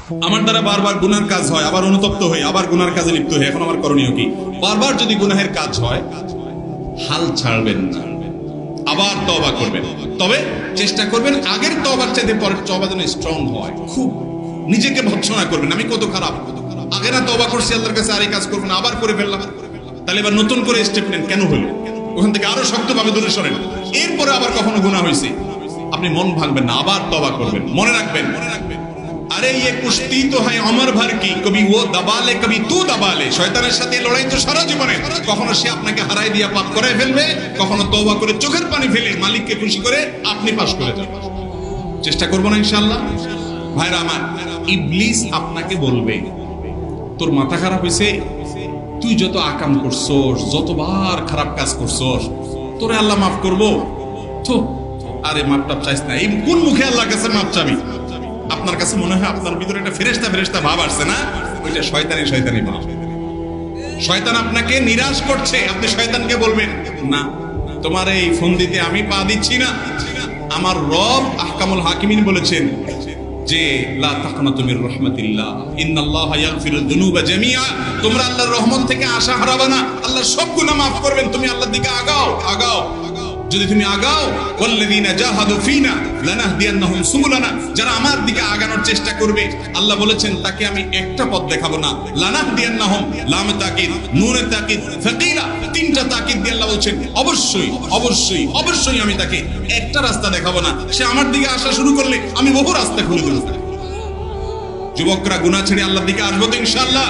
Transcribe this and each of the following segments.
আমার দ্বারা বারবার গুনার কাজ হয়, আবার অনুতপ্ত হই, আবার গুনার কাজে লিপ্ত হই। এখন আমার করণীয় কি? বারবার যদি গুনাহের কাজ হয়, হাল ছাড়বেন না, আবার তওবা করবেন। তবে চেষ্টা করবেন আগের তওবার চাইতে পরের তওবা যেন স্ট্রং হয়। খুব নিজেকে ভৎসনা করবেন, আমি কত খারাপ, আগে না তওবা করছি আল্লাহর কাছে, আর এই কাজ করবেন, আবার করে ফেললাম। তাহলে এবার নতুন করে স্টেপ নেন, কেন হলো? ওখান থেকে আরো শক্তভাবে দূরে সরেন। এরপরে আবার কখনো গুনাহ হয়েছে, আপনি মন ভাঙবেন না, আবার তওবা করবেন। মনে রাখবেন, আরে ये কুস্তি তো হয় অমর ভর কি, কবি ও দবালে কবি তু দবালে। শয়তানের সাথে লড়াই তো সারা জীবনে। কখনো সে আপনাকে হারাই দিয়ে পাপ করে ফেলবে, কখনো তওবা করে চোখের পানি ফেলে মালিককে খুশি করে আপনি পাস করে যাবেন। চেষ্টা করব না ইনশাআল্লাহ। ভাইরা আমার, ইবলিস আপনাকে বলবে তোর মাথা খারাপ হয়েছে, তুই যত আকাম করছস, যতবার খারাপ কাজ করছস, তোরে আল্লাহ মাফ করবো তো? আরে মাপ টাপ চাইস না। এই কোন মুখে আল্লাহর কাছে মাপ চাবি? আপনার কাছে মনে হয় আপনার ভিতরে একটা ফেরেশতা ফেরেশতা ভাব আসছে না? ওইটা শয়তানি ভাব। শয়তান আপনাকে নিরাশ করছে, আপনি শয়তানকে বলবেন না, তোমার এই ফন্দিতে আমি পা দিচ্ছি না। আমার রব আহকামুল হাকিমিন বলেছেন যে লা তাকনাতু মির রাহমাতিল্লাহ, ইন্নাল্লাহা ইয়াগফিরুয যুনুবা জামিআ। তোমরা আল্লাহর রহমত থেকে আশা হারাবে না, আল্লাহ সব গুনাহ মাফ করবেন। তুমি আল্লাহর দিকে আগাও। যদি তুমি আগাও, ওয়াল্লাযীনা জাহাদু ফিনা লানাহদিয়ান্নাহুম সুবুলানা, যারা আমার দিকে আগানোর চেষ্টা করবে, আল্লাহ বলেছেন তাকে আমি একটা পথ দেখাবো না। লানাহদিয়ান্নাহুম, লাম তাকিদ, নুন তাকিদ, ফাকিলা, তিনটা তাকিদ দিয়ে আল্লাহ বলেছেন অবশ্যই আমি তাকে একটা রাস্তা দেখাবো না। সে আমার দিকে আসা শুরু করলে আমি বহু রাস্তা খুলে দেব। যুবকরা গুনাহ ছেড়ে আল্লাহর দিকে আসবো তো ইনশাআল্লাহ।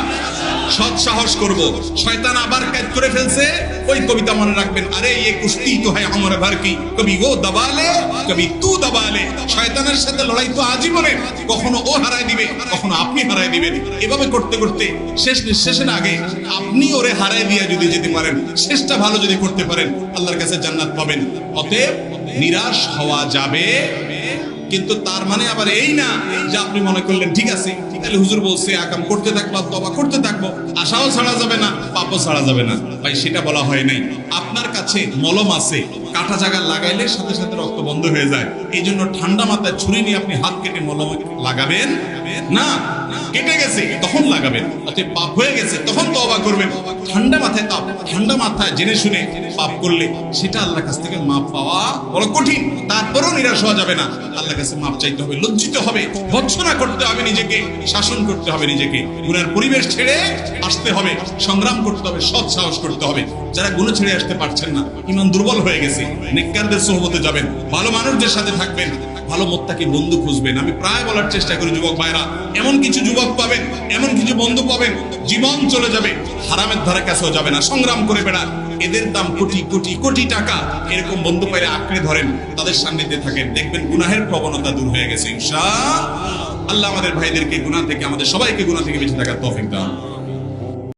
সৎ সাহস করব। শয়তান আবার কাজ করে ফেলছে, ওই কবিতা মনে রাখবেন, আরে ये কুস্তি তো হয় আমার ভর কি, কবি ও দবালে কবি তু দবালে। শয়তানের সাথে লড়াই তো আজীবনের, কখনো ও হারাই দিবে, কখনো আপনি হারাই দিবেন। এভাবে করতে করতে শেষ নিঃশ্বাসের আগে আপনি ওরে হারাই দিয়ে যদি যেতে পারেন, শেষটা ভালো যদি করতে পারেন, আল্লাহর কাছে জান্নাত পাবেন। অতএব নিরাশ হওয়া যাবে, কিন্তু তার মানে আবার এই না যে আপনি মনে করলেন ঠিক আছে, তাহলে হুজুর বলছে আকাম করতে থাকবো, তওবা করতে থাকবো, আশাও ছাড়া যাবে না, পাপও ছাড়া যাবে না। ভাই সেটা বলা হয় নাই। আপনার কাছে মলম আছে, কাটা জায়গা লাগাইলে সাথে সাথে রক্ত বন্ধ হয়ে যায়, এই জন্য ঠান্ডা মাথায় ছুরি নিয়ে আপনি হাত কেটে মলম লাগাবেন না। কেটে গেছে তখন লাগাবেন, অতএব পাপ হয়ে গেছে তখন তওবা করবেন। ঠান্ডা মাথায় জেনে শুনে পাপ করলে সেটা আল্লাহর কাছ থেকে মাপ পাওয়া বড় কঠিন। তারপরেও নিরাশ হওয়া যাবে না, আল্লাহর কাছে মাপ চাইতে হবে, লজ্জিত হবে, ভৎসনা করতে হবে নিজেকে, শাসন করতে হবে নিজেকে, গুনার পরিবেশ ছেড়ে আসতে হবে, সংগ্রাম করতে হবে, সৎ সাহস করতে হবে। যারা গুনাহ ছেড়ে আসতে পারছেন না, ঈমান দুর্বল হয়ে গেছে, নেককারদের সোহবতে যাবেন, ভালো মানুষদের সাথে থাকবেন, ভালো মুত্তাকি বন্ধু খুঁজবেন। আমি প্রায় বলার চেষ্টা করি যুবক ভাইরা, এমন কিছু যুবক পাবেন, এমন কিছু বন্ধু পাবেন, জীবন চলে যাবে, হারামের ধারে কাছেও যাবে না, সংগ্রাম করে বেড়ান, এদের দাম কোটি কোটি কোটি টাকা। এরকম বন্ধু পাইলে আঁকড়ে ধরেন, তাদের সান্নিধ্যে থাকেন, দেখবেন গুনাহের প্রবণতা দূর হয়ে গেছে ইনশাআল্লাহ। আল্লাহ আমাদের ভাইদেরকে গুনাহ থেকে, আমাদের সবাইকে গুনাহ থেকে বেঁচে থাকার তৌফিক দান।